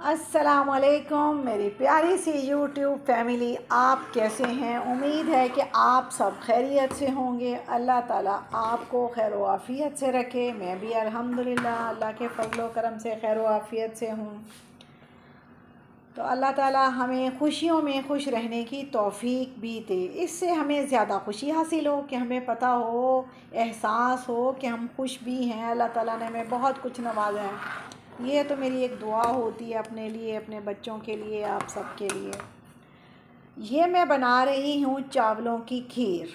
अस्सलामुअलैकुम मेरी प्यारी सी यूट्यूब फैमिली, आप कैसे हैं। उम्मीद है कि आप सब खैरियत से होंगे। अल्लाह ताला आपको खैर व आफ़ियत से रखे। मैं भी अल्हम्दुलिल्लाह अल्लाह के फजल व करम से खैर व आफ़ियत से हूँ। तो अल्लाह ताला हमें ख़ुशियों में खुश रहने की तौफ़ीक भी दे। इससे हमें ज़्यादा खुशी हासिल हो कि हमें पता हो, एहसास हो कि हम खुश भी हैं। अल्लाह ताला ने हमें बहुत कुछ नवाजा है। ये तो मेरी एक दुआ होती है अपने लिए, अपने बच्चों के लिए, आप सब के लिए। ये मैं बना रही हूँ चावलों की खीर।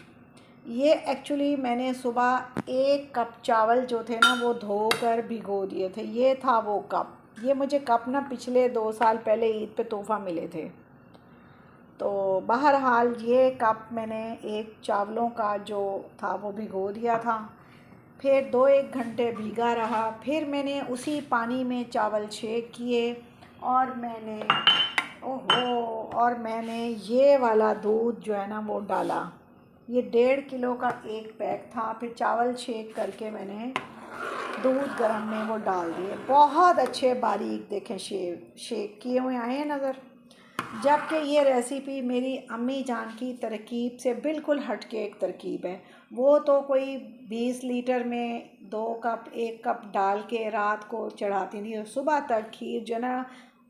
ये एक्चुअली मैंने सुबह 1 कप चावल जो थे ना वो धोकर भिगो दिए थे। ये था वो कप। ये मुझे कप ना पिछले 2 साल पहले ईद पे तोहफ़ा मिले थे। तो बहरहाल ये कप मैंने एक चावलों का जो था वो भिगो दिया था। फिर 2-1 घंटे भीगा रहा। फिर मैंने उसी पानी में चावल छेक किए और मैंने ये वाला दूध जो है ना वो डाला। ये 1.5 किलो का एक पैक था। फिर चावल छेक करके मैंने दूध गर्म में वो डाल दिए। बहुत अच्छे बारीक देखें शेक किए हुए आए हैं नज़र। जबकि ये रेसिपी मेरी अम्मी जान की तरकीब से बिल्कुल हट के एक तरकीब है। वो तो कोई 20 लीटर में 2 कप 1 कप डाल के रात को चढ़ाती थी और सुबह तक खीर जो ना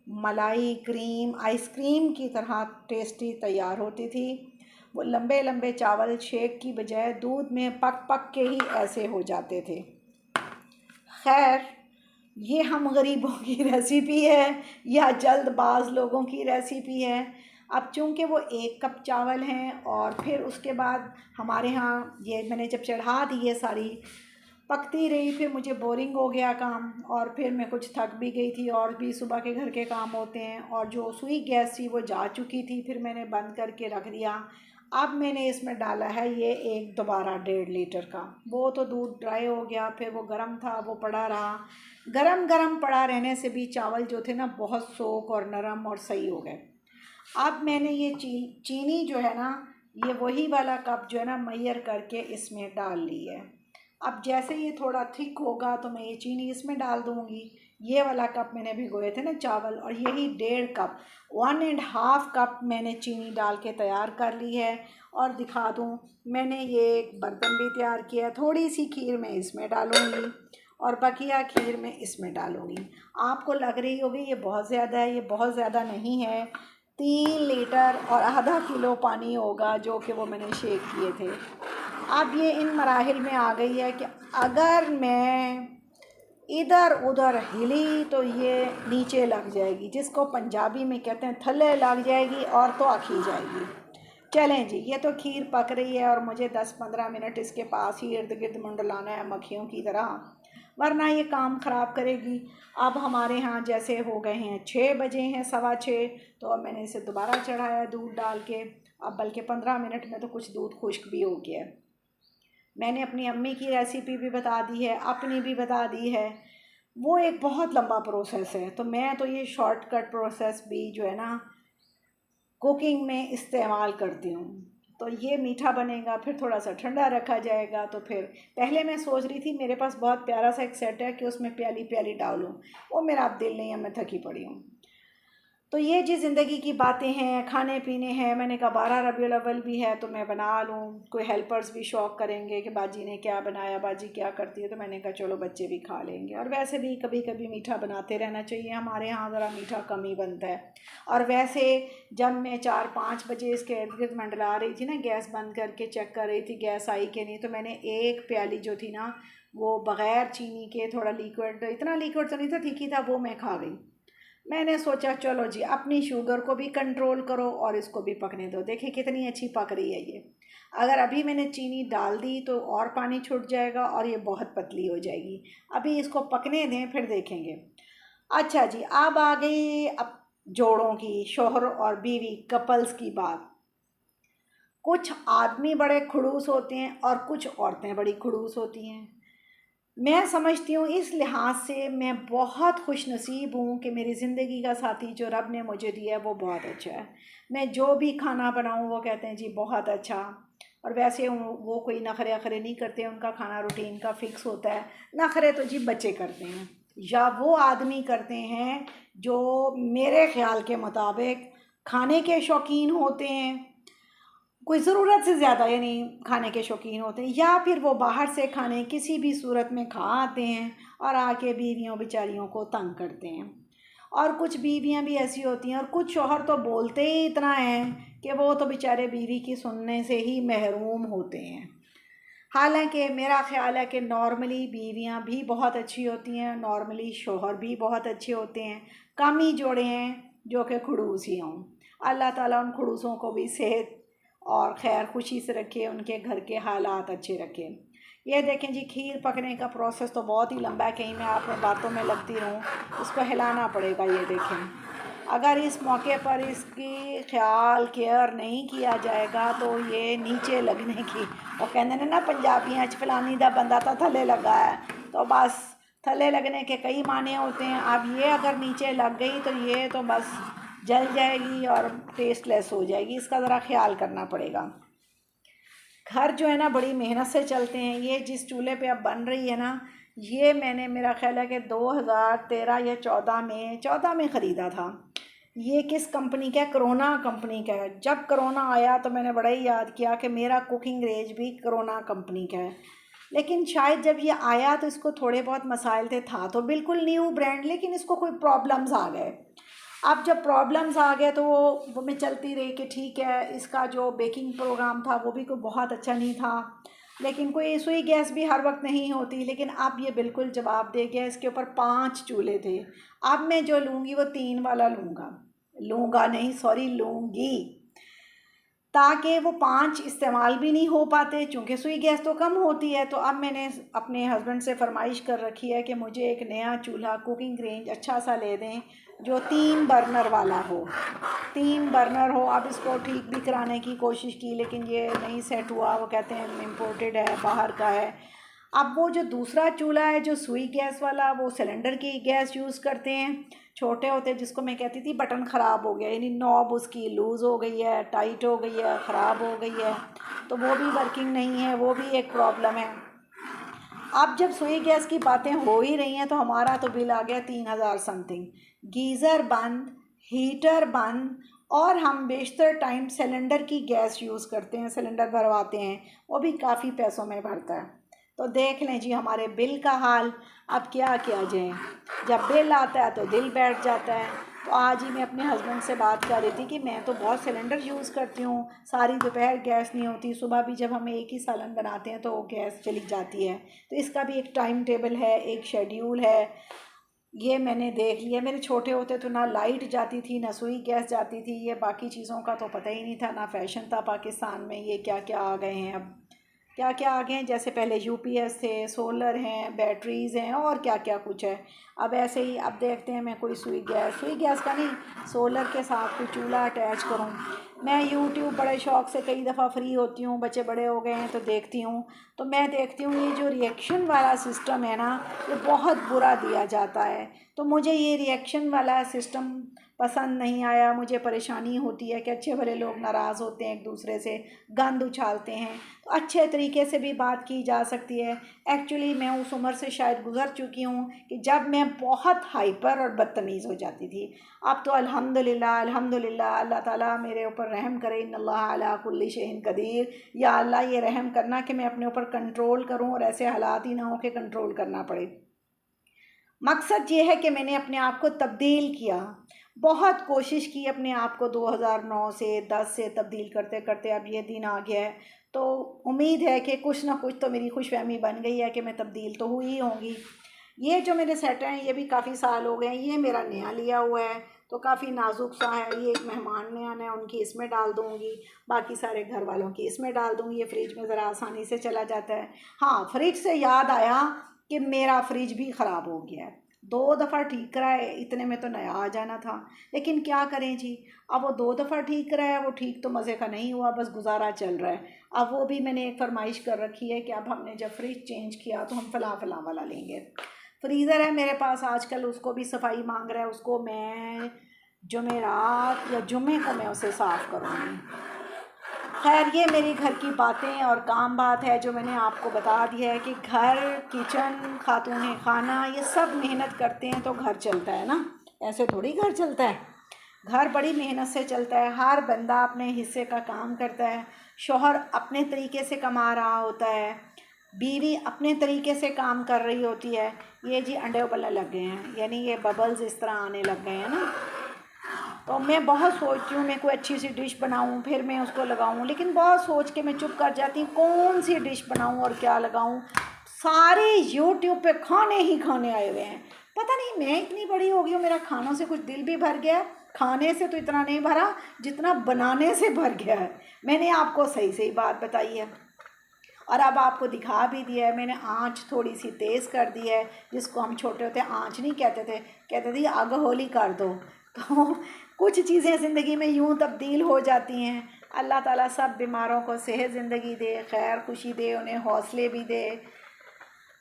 मलाई क्रीम आइसक्रीम की तरह टेस्टी तैयार होती थी। वो लंबे लंबे चावल शेक की बजाय दूध में पक पक के ही ऐसे हो जाते थे। खैर, ये हम गरीबों की रेसिपी है या जल्दबाज लोगों की रेसिपी है। अब चूँकि वो 1 कप चावल हैं और फिर उसके बाद हमारे यहाँ ये मैंने जब चढ़ा दी ये सारी पकती रही, फिर मुझे बोरिंग हो गया काम और फिर मैं कुछ थक भी गई थी और भी सुबह के घर के काम होते हैं और जो सुई गैस थी वो जा चुकी थी। फिर मैंने बंद करके रख दिया। अब मैंने इसमें डाला है ये एक दोबारा 1.5 लीटर का। वो तो दूध ड्राई हो गया, फिर वो गर्म था वो पड़ा रहा। गरम गरम पड़ा रहने से भी चावल जो थे ना बहुत सोख और नरम और सही हो गए। अब मैंने ये चीनी जो है ना, ये वही वाला कप जो है ना मैयर करके इसमें डाल ली है। अब जैसे ये थोड़ा थिक होगा तो मैं ये चीनी इसमें डाल दूँगी। ये वाला कप मैंने भिगोए थे ना चावल और यही 1.5 कप 1.5 कप मैंने चीनी डाल के तैयार कर ली है। और दिखा दूँ, मैंने ये एक बर्तन भी तैयार किया। थोड़ी सी खीर मैं इसमें डालूँगी और बकिया खीर मैं इसमें डालूँगी। आपको लग रही होगी ये बहुत ज़्यादा है, ये बहुत ज़्यादा नहीं है। 3 लीटर और आधा किलो पानी होगा जो कि वो मैंने शेक किए थे। अब ये इन मराहिल में आ गई है कि अगर मैं इधर उधर हिली तो ये नीचे लग जाएगी, जिसको पंजाबी में कहते हैं थल्ले लग जाएगी और तो आखी जाएगी। चलें जी, ये तो खीर पक रही है और मुझे 10-15 मिनट इसके पास ही इर्द गिर्द मंडलाना है मक्खियों की तरह, वरना ये काम ख़राब करेगी। अब हमारे यहाँ जैसे हो गए हैं 6 बजे हैं, 6:15, तो अब मैंने इसे दोबारा चढ़ाया दूध डाल के। अब बल्कि 15 मिनट में तो कुछ दूध खुश्क भी हो गया है। मैंने अपनी अम्मी की रेसिपी भी बता दी है, अपनी भी बता दी है। वो एक बहुत लंबा प्रोसेस है, तो मैं तो ये शॉर्टकट प्रोसेस भी जो है ना कुकिंग में इस्तेमाल करती हूँ। तो ये मीठा बनेगा, फिर थोड़ा सा ठंडा रखा जाएगा। तो फिर पहले मैं सोच रही थी मेरे पास बहुत प्यारा सा एक सेट है कि उसमें प्याली प्याली डालूँ, वो मेरा अब दिल नहीं है, मैं थकी पड़ी हूँ। तो ये जी ज़िंदगी की बातें हैं, खाने पीने हैं। मैंने कहा 12 रबीउल अव्वल भी है तो मैं बना लूँ। कोई हेल्पर्स भी शौक़ करेंगे कि बाजी ने क्या बनाया, बाजी क्या करती है, तो मैंने कहा चलो बच्चे भी खा लेंगे। और वैसे भी कभी कभी मीठा बनाते रहना चाहिए। हमारे यहाँ ज़रा मीठा कम ही बनता है। और वैसे जब मैं 4-5 बजे इसके इर्द गिर्द मंडला रही थी ना, गैस बंद करके चेक कर रही थी गैस आई कि नहीं, तो मैंने एक प्याली जो थी ना वो बग़ैर चीनी के, थोड़ा लिक्विड, इतना लिक्विड तो नहीं था, ठीक ही था, वो मैं खा गई। मैंने सोचा चलो जी अपनी शुगर को भी कंट्रोल करो और इसको भी पकने दो। देखिए कितनी अच्छी पक रही है ये। अगर अभी मैंने चीनी डाल दी तो और पानी छूट जाएगा और ये बहुत पतली हो जाएगी। अभी इसको पकने दें, फिर देखेंगे। अच्छा जी, अब आ गई अब जोड़ों की, शोहर और बीवी कपल्स की बात। कुछ आदमी बड़े खड़ूस होते हैं और कुछ औरतें बड़ी खड़ूस होती हैं। मैं समझती हूँ इस लिहाज से मैं बहुत खुशनसीब हूँ कि मेरी ज़िंदगी का साथी जो रब ने मुझे दिया है वो बहुत अच्छा है। मैं जो भी खाना बनाऊँ वो कहते हैं जी बहुत अच्छा। और वैसे वो कोई नखरे अखरे नहीं करते, उनका खाना रूटीन का फ़िक्स होता है। नखरे तो जी बच्चे करते हैं। या वो आदमी करते हैं जो मेरे ख़्याल के मुताबिक खाने के शौकीन होते हैं, कोई ज़रूरत से ज़्यादा यानी खाने के शौकीन होते हैं, या फिर वो बाहर से खाने किसी भी सूरत में खा आते हैं और आके बीवियों बेचारियों को तंग करते हैं। और कुछ बीवियां भी ऐसी होती हैं, और कुछ शौहर तो बोलते ही इतना हैं कि वो तो बेचारे बीवी की सुनने से ही महरूम होते हैं। हालांकि मेरा ख़्याल है कि नॉर्मली बीवियां भी बहुत अच्छी होती हैं, नॉर्मली शौहर भी बहुत अच्छे होते हैं। कम ही जोड़े हैं जो कि खड़ूस ही हों। अल्लाह ताला उन खड़ूसों को भी सेहत और खैर खुशी से रखे, उनके घर के हालात अच्छे रखे। ये देखें जी, खीर पकने का प्रोसेस तो बहुत ही लंबा है, कहीं मैं आप बातों में लगती रहूं, इसको हिलाना पड़ेगा। ये देखें, अगर इस मौके पर इसकी ख्याल केयर नहीं किया जाएगा तो ये नीचे लगने की, वो कहते हैं ना पंजाबियां च फलानी दा बंदा तो थले लगा है, तो बस थले लगने के कई माने होते हैं। अब ये अगर नीचे लग गई तो ये तो बस जल जाएगी और टेस्टलेस हो जाएगी। इसका ज़रा ख्याल करना पड़ेगा। घर जो है ना बड़ी मेहनत से चलते हैं। ये जिस चूल्हे पे अब बन रही है ना, ये मैंने, मेरा ख्याल है कि 2013 या 14 में ख़रीदा था। ये किस कंपनी का है? करोना कंपनी का है। जब करोना आया तो मैंने बड़ा ही याद किया कि मेरा कुकिंग रेंज भी करोना कंपनी का है। लेकिन शायद जब ये आया तो इसको थोड़े बहुत मसाइल थे, था तो बिल्कुल न्यू ब्रांड, लेकिन इसको कोई प्रॉब्लम्स आ गए। अब जब प्रॉब्लम्स आ गए तो वो मैं चलती रही कि ठीक है। इसका जो बेकिंग प्रोग्राम था वो भी कोई बहुत अच्छा नहीं था, लेकिन कोई सुई गैस भी हर वक्त नहीं होती। लेकिन अब ये बिल्कुल जवाब दे गया। इसके ऊपर 5 चूल्हे थे। अब मैं जो लूँगी वो 3 वाला लूँगा नहीं, सॉरी, लूँगी, ताकि वो 5 इस्तेमाल भी नहीं हो पाते, चूँकि सुई गैस तो कम होती है। तो अब मैंने अपने हस्बैंड से फरमाइश कर रखी है कि मुझे एक नया चूल्हा कुकिंग रेंज अच्छा सा ले दें जो 3 बर्नर वाला हो, 3 बर्नर हो। अब इसको ठीक भी कराने की कोशिश की, लेकिन ये नहीं सेट हुआ। वो कहते हैं इम्पोर्टेड है, बाहर का है। अब वो जो दूसरा चूल्हा है जो सुई गैस वाला, वो सिलेंडर की गैस यूज़ करते हैं, छोटे होते, जिसको मैं कहती थी बटन ख़राब हो गया, यानी नॉब उसकी लूज़ हो गई है, टाइट हो गई है, ख़राब हो गई है, तो वो भी वर्किंग नहीं है, वो भी एक प्रॉब्लम है। अब जब सुई गैस की बातें हो ही रही हैं तो हमारा तो बिल आ गया 3000 समथिंग। गीज़र बंद, हीटर बंद, और हम बेशतर टाइम सिलेंडर की गैस यूज़ करते हैं, सिलेंडर भरवाते हैं, वो भी काफ़ी पैसों में भरता है। तो देख लें जी हमारे बिल का हाल। अब क्या किया जाए, जब बिल आता है तो दिल बैठ जाता है। तो आज ही मैं अपने हस्बैंड से बात कर रही थी कि मैं तो बहुत सिलेंडर यूज़ करती हूँ, सारी दोपहर गैस नहीं होती, सुबह भी जब हम एक ही सालन बनाते हैं तो वो गैस चली जाती है। तो इसका भी एक टाइम टेबल है, एक शेड्यूल है। ये मैंने देख लिया। मेरे छोटे होते तो ना लाइट जाती थी, ना सुई गैस जाती थी। ये बाकी चीज़ों का तो पता ही नहीं था, ना फैशन था पाकिस्तान में। ये क्या क्या आ गए हैं अब, क्या क्या आ गए हैं। जैसे पहले यूपीएस थे, सोलर हैं, बैटरीज़ हैं, और क्या क्या कुछ है। अब ऐसे ही अब देखते हैं मैं कोई सुई गैस का नहीं, सोलर के साथ कोई चूल्हा अटैच करूं। मैं यूट्यूब बड़े शौक़ से कई दफ़ा फ्री होती हूँ, बच्चे बड़े हो गए हैं तो देखती हूँ। तो मैं देखती हूँ ये जो रिएक्शन वाला सिस्टम है ना, ये बहुत बुरा दिया जाता है। तो मुझे ये रिएक्शन वाला सिस्टम पसंद नहीं आया। मुझे परेशानी होती है कि अच्छे भले लोग नाराज़ होते हैं, एक दूसरे से गंद उछालते हैं। तो अच्छे तरीके से भी बात की जा सकती है। एक्चुअली मैं उस उम्र से शायद गुज़र चुकी हूँ कि जब मैं बहुत हाइपर और बदतमीज़ हो जाती थी। अब तो अल्हम्दुलिल्लाह अल्हम्दुलिल्लाह, अल्लाह ताला मेरे ऊपर रहम करे। इन्नल्लाह अला कुल्ली शैइन कदीर। या अल्लाह ये रहम करना कि मैं अपने ऊपर कंट्रोल करूँ और ऐसे हालात ही ना हो कि कंट्रोल करना पड़े। मकसद ये है कि मैंने अपने आप को तब्दील किया, बहुत कोशिश की अपने आप को 2009 से 10 से तब्दील करते करते अब ये दिन आ गया है। तो उम्मीद है कि कुछ ना कुछ तो मेरी खुशफहमी बन गई है कि मैं तब्दील तो हुई ही होंगी। ये जो मेरे सेट हैं ये भी काफ़ी साल हो गए हैं। ये मेरा नया लिया हुआ है तो काफ़ी नाजुक सा है। ये एक मेहमान ने आना है, उनकी इसमें डाल दूँगी, बाकी सारे घर वालों की इसमें डाल दूँगी। ये फ्रिज में ज़रा आसानी से चला जाता है। हाँ, फ्रिज से याद आया कि मेरा फ्रिज भी ख़राब हो गया है। 2 दफ़ा ठीक कराए, इतने में तो नया आ जाना था, लेकिन क्या करें जी। अब वो 2 दफ़ा ठीक कराया, वो ठीक तो मज़े का नहीं हुआ, बस गुजारा चल रहा है। अब वो भी मैंने एक फरमाइश कर रखी है कि अब हमने जब फ्रिज चेंज किया तो हम फ़लाँ फ़लाँ वाला लेंगे। फ्रीज़र है मेरे पास आजकल, उसको भी सफाई मांग रहा है। उसको मैं जुमेरात या जुम्मे को मैं उसे साफ़ करूँगी। खैर ये मेरी घर की बातें और काम बात है जो मैंने आपको बता दिया है कि घर, किचन, खातून खाना, ये सब मेहनत करते हैं तो घर चलता है ना, ऐसे थोड़ी घर चलता है। घर बड़ी मेहनत से चलता है, हर बंदा अपने हिस्से का काम करता है। शौहर अपने तरीके से कमा रहा होता है, बीवी अपने तरीके से काम कर रही होती है। ये जी अंडे उबलने लग गए हैं, यानी ये बबल्स इस तरह आने लग गए हैं ना। तो मैं बहुत सोचती हूँ मैं कोई अच्छी सी डिश बनाऊँ, फिर मैं उसको लगाऊँ, लेकिन बहुत सोच के मैं चुप कर जाती हूँ कौन सी डिश बनाऊँ और क्या लगाऊँ। सारे यूट्यूब पे खाने ही खाने आए हुए हैं। पता नहीं मैं इतनी बड़ी हो गई हूँ, मेरा खानों से कुछ दिल भी भर गया है। खाने से तो इतना नहीं भरा जितना बनाने से भर गया है। मैंने आपको सही सही बात बताई है और अब आपको दिखा भी दिया है। मैंने आँच थोड़ी सी तेज़ कर दी है, जिसको हम छोटे होते आँच नहीं कहते थे, कहते थे आग होली कर दो। तो कुछ चीज़ें ज़िंदगी में यूँ तब्दील हो जाती हैं। अल्लाह ताला सब बीमारों को सेहत ज़िंदगी दे, खैर खुशी दे, उन्हें हौसले भी दे,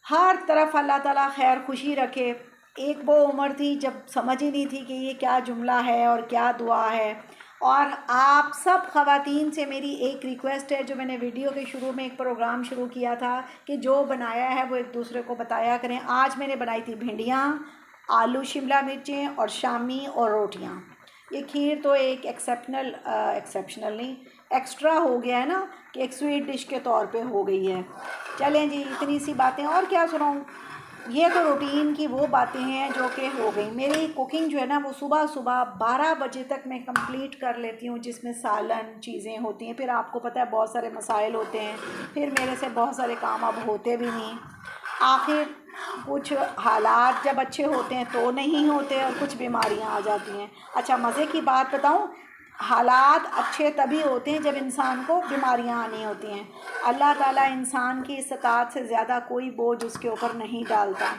हर तरफ अल्लाह ताला खैर खुशी रखे। एक वो उम्र थी जब समझ ही नहीं थी कि ये क्या जुमला है और क्या दुआ है। और आप सब ख़वातीन से मेरी एक रिक्वेस्ट है, जो मैंने वीडियो के शुरू में एक प्रोग्राम शुरू किया था कि जो बनाया है वो एक दूसरे को बताया करें। आज मैंने बनाई थी भिंडियाँ, आलू शिमला मिर्चें और शामी और रोटियाँ। ये खीर तो एक एक्सेप्शनल नहीं, एक्स्ट्रा हो गया है ना, कि एक स्वीट डिश के तौर पे हो गई है। चलें जी, इतनी सी बातें और क्या सुनाऊँ। ये तो रूटीन की वो बातें हैं जो कि हो गई। मेरी कुकिंग जो है ना वो सुबह सुबह 12 बजे तक मैं कंप्लीट कर लेती हूँ, जिसमें सालन चीज़ें होती हैं। फिर आपको पता है बहुत सारे मसाइल होते हैं, फिर मेरे से बहुत सारे काम अब होते भी नहीं। आखिर कुछ हालात जब अच्छे होते हैं तो नहीं होते और कुछ बीमारियां आ जाती हैं। अच्छा मज़े की बात बताऊं, हालात अच्छे तभी होते हैं जब इंसान को बीमारियां आनी होती हैं। अल्लाह ताला इंसान की इस्तात से ज़्यादा कोई बोझ उसके ऊपर नहीं डालता।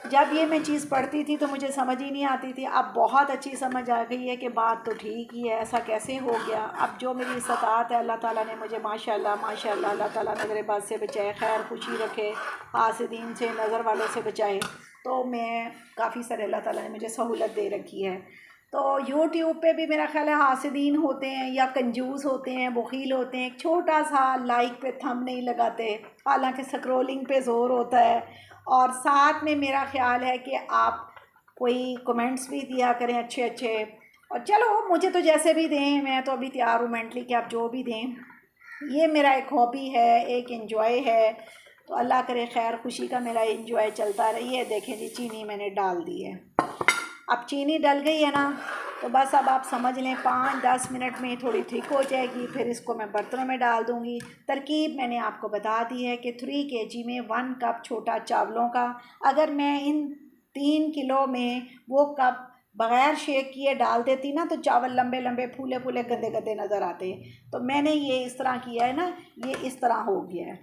जब ये मैं चीज़ पढ़ती थी तो मुझे समझ ही नहीं आती थी, अब बहुत अच्छी समझ आ गई है कि बात तो ठीक ही है, ऐसा कैसे हो गया। अब जो मेरी इस्तात है अल्लाह ताला ने मुझे माशाल्लाह माशाल्लाह, अल्लाह ताला नज़र बात से बचाए, खैर खुशी रखे, हासिदीन से, नज़र वालों से बचाए। तो मैं काफ़ी सारे अल्लाह ताला ने मुझे सहूलत दे रखी है। तो यूट्यूब पे भी मेरा ख़्याल है हासिदीन होते हैं या कंजूस होते हैं, बखील होते हैं, एक छोटा सा लाइक पे थंब नहीं लगाते, हालांकि स्क्रोलिंग पे ज़ोर होता है। और साथ में मेरा ख़्याल है कि आप कोई कमेंट्स भी दिया करें अच्छे अच्छे। और चलो मुझे तो जैसे भी दें, मैं तो अभी तैयार हूँ मेंटली कि आप जो भी दें। ये मेरा एक हॉबी है, एक एंजॉय है। तो अल्लाह करे खैर खुशी का मेरा एंजॉय चलता रही है। देखें जी, चीनी मैंने डाल दी है। अब चीनी डल गई है ना, तो बस अब आप समझ लें 5-10 मिनट में थोड़ी थिक हो जाएगी। फिर इसको मैं बर्तनों में डाल दूँगी। तरकीब मैंने आपको बता दी है कि 3 kg में 1 कप छोटा चावलों का। अगर मैं इन 3 किलो में वो कप बग़ैर शेक किए डाल देती ना, तो चावल लंबे लंबे फूले फूले गंदे गंदे नज़र आते। तो मैंने ये इस तरह किया है ना, ये इस तरह हो गया है।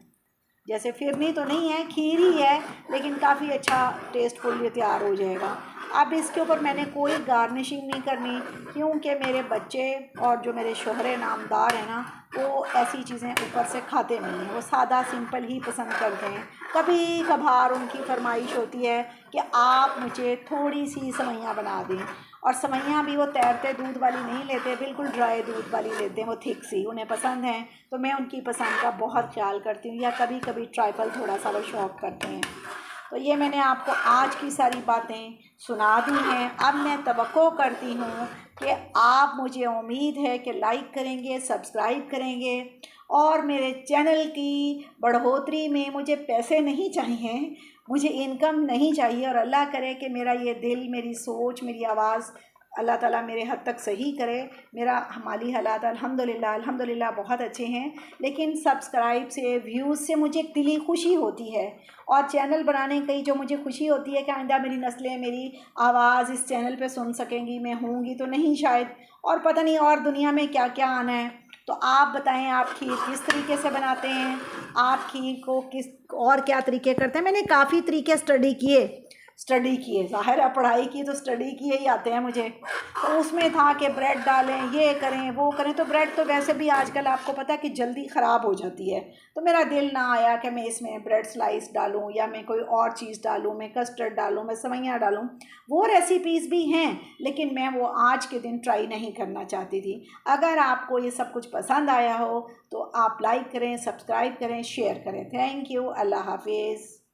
जैसे फिरनी तो नहीं है, खीर ही है, लेकिन काफ़ी अच्छा टेस्टफुल ये तैयार हो जाएगा। अब इसके ऊपर मैंने कोई गार्निशिंग नहीं करनी, क्योंकि मेरे बच्चे और जो मेरे शोहरे नामदार हैं ना, वो ऐसी चीज़ें ऊपर से खाते नहीं हैं, वो सादा सिंपल ही पसंद करते हैं। कभी कभार उनकी फरमाइश होती है कि आप मुझे थोड़ी सी सेवइयाँ बना दें, और सेवइयाँ भी वो तैरते दूध वाली नहीं लेते, बिल्कुल ड्राई दूध वाली लेते हैं, वो थिक सी उन्हें पसंद है। तो मैं उनकी पसंद का बहुत ख्याल करती हूँ, या कभी कभी ट्राइफल थोड़ा सा वो शौक़ करते हैं। तो ये मैंने आपको आज की सारी बातें सुना दी हैं। अब मैं तवक्को करती हूँ कि आप, मुझे उम्मीद है कि लाइक करेंगे, सब्सक्राइब करेंगे, और मेरे चैनल की बढ़ोतरी में मुझे पैसे नहीं चाहिए, मुझे इनकम नहीं चाहिए। और अल्लाह करे कि मेरा ये दिल, मेरी सोच, मेरी आवाज़ अल्लाह ताला मेरे हद तक सही करे। मेरा माली हालात अल्हम्दुलिल्लाह बहुत अच्छे हैं, लेकिन सब्सक्राइब से, व्यूज़ से मुझे एक दिली खुशी होती है। और चैनल बनाने की जो मुझे खुशी होती है कि आइंदा मेरी नस्लें मेरी आवाज़ इस चैनल पे सुन सकेंगी। मैं होंगी तो नहीं शायद, और पता नहीं और दुनिया में क्या क्या आना है। तो आप बताएं, आप खीर किस तरीके से बनाते हैं, आप खीर को किस और क्या तरीके करते हैं। मैंने काफ़ी तरीके स्टडी किए, स्टडी किए, ज़ाहिर है पढ़ाई की तो स्टडी किए ही आते हैं मुझे। तो उसमें था कि ब्रेड डालें, ये करें वो करें, तो ब्रेड तो वैसे भी आजकल आपको पता है कि जल्दी ख़राब हो जाती है। तो मेरा दिल ना आया कि मैं इसमें ब्रेड स्लाइस डालूं या मैं कोई और चीज़ डालूं, मैं कस्टर्ड डालूं, मैं सेवइयां डालूं। वो रेसिपीज़ भी हैं, लेकिन मैं वो आज के दिन ट्राई नहीं करना चाहती थी। अगर आपको ये सब कुछ पसंद आया हो तो आप लाइक करें, सब्सक्राइब करें, शेयर करें। Thank you. अल्लाह हाफिज़।